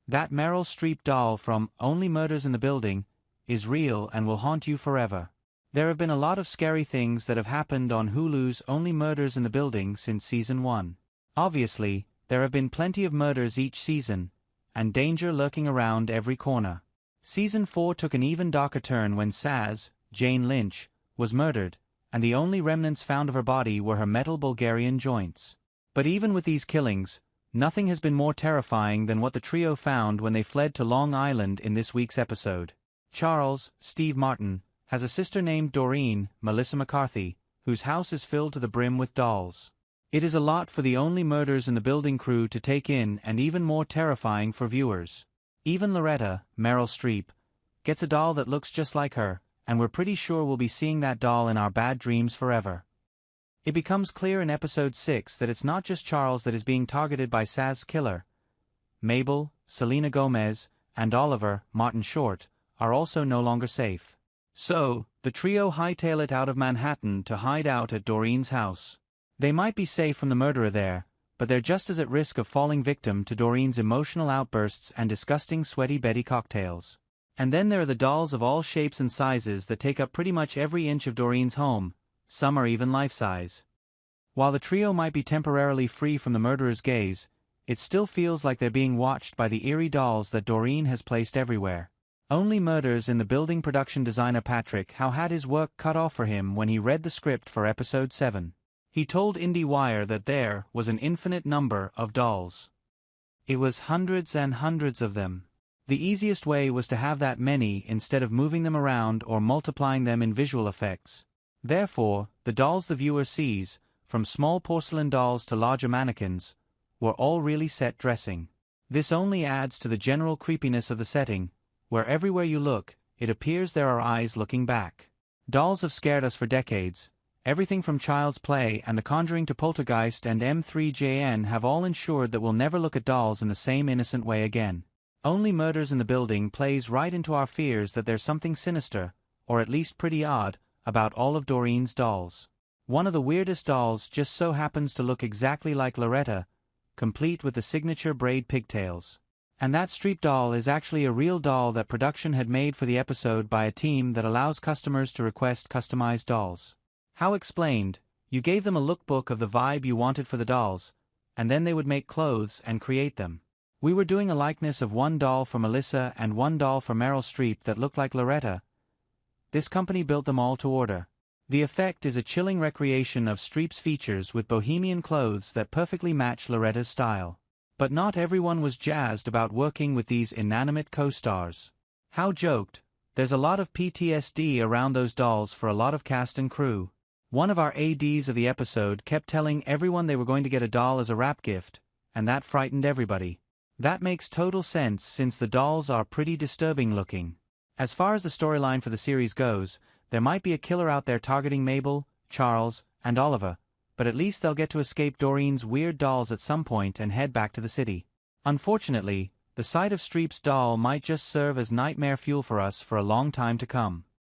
That Meryl Streep doll from Only Murders in the Building is real and will haunt you forever. There have been a lot of scary things that have happened on Hulu's Only Murders in the Building since Season 1. Obviously, there have been plenty of murders each season, and danger lurking around every corner. Season 4 took an even darker turn when Saz, Jane Lynch, was murdered, and the only remnants found of her body were her metal Bulgarian joints. But even with these killings, nothing has been more terrifying than what the trio found when they fled to Long Island in this week's episode. Charles, Steve Martin, has a sister named Doreen, Melissa McCarthy, whose house is filled to the brim with dolls. It is a lot for the Only Murders in the Building crew to take in, and even more terrifying for viewers. Even Loretta, Meryl Streep, gets a doll that looks just like her, and we're pretty sure we'll be seeing that doll in our bad dreams forever. It becomes clear in episode 6 that it's not just Charles that is being targeted by Saz's killer. Mabel, Selena Gomez, and Oliver, Martin Short, are also no longer safe. So, the trio hightail it out of Manhattan to hide out at Doreen's house. They might be safe from the murderer there, but they're just as at risk of falling victim to Doreen's emotional outbursts and disgusting Sweaty Betty cocktails. And then there are the dolls of all shapes and sizes that take up pretty much every inch of Doreen's home. Some are even life-size. While the trio might be temporarily free from the murderer's gaze, it still feels like they're being watched by the eerie dolls that Doreen has placed everywhere. Only Murders in the Building production designer Patrick Howe had his work cut off for him when he read the script for episode 7. He told IndieWire that there was an infinite number of dolls. It was hundreds and hundreds of them. The easiest way was to have that many instead of moving them around or multiplying them in visual effects. Therefore, the dolls the viewer sees, from small porcelain dolls to larger mannequins, were all really set dressing. This only adds to the general creepiness of the setting, where everywhere you look, it appears there are eyes looking back. Dolls have scared us for decades. Everything from Child's Play and The Conjuring to Poltergeist and M3JN have all ensured that we'll never look at dolls in the same innocent way again. Only Murders in the Building plays right into our fears that there's something sinister, or at least pretty odd, about all of Doreen's dolls. One of the weirdest dolls just so happens to look exactly like Loretta, complete with the signature braid pigtails. And that Streep doll is actually a real doll that production had made for the episode by a team that allows customers to request customized dolls. Howe explained, you gave them a lookbook of the vibe you wanted for the dolls, and then they would make clothes and create them. We were doing a likeness of one doll for Melissa and one doll for Meryl Streep that looked like Loretta. This company built them all to order. The effect is a chilling recreation of Streep's features with bohemian clothes that perfectly match Loretta's style. But not everyone was jazzed about working with these inanimate co-stars. Howe joked, there's a lot of PTSD around those dolls for a lot of cast and crew. One of our ADs of the episode kept telling everyone they were going to get a doll as a wrap gift, and that frightened everybody. That makes total sense since the dolls are pretty disturbing looking. As far as the storyline for the series goes, there might be a killer out there targeting Mabel, Charles, and Oliver, but at least they'll get to escape Doreen's weird dolls at some point and head back to the city. Unfortunately, the sight of Streep's doll might just serve as nightmare fuel for us for a long time to come.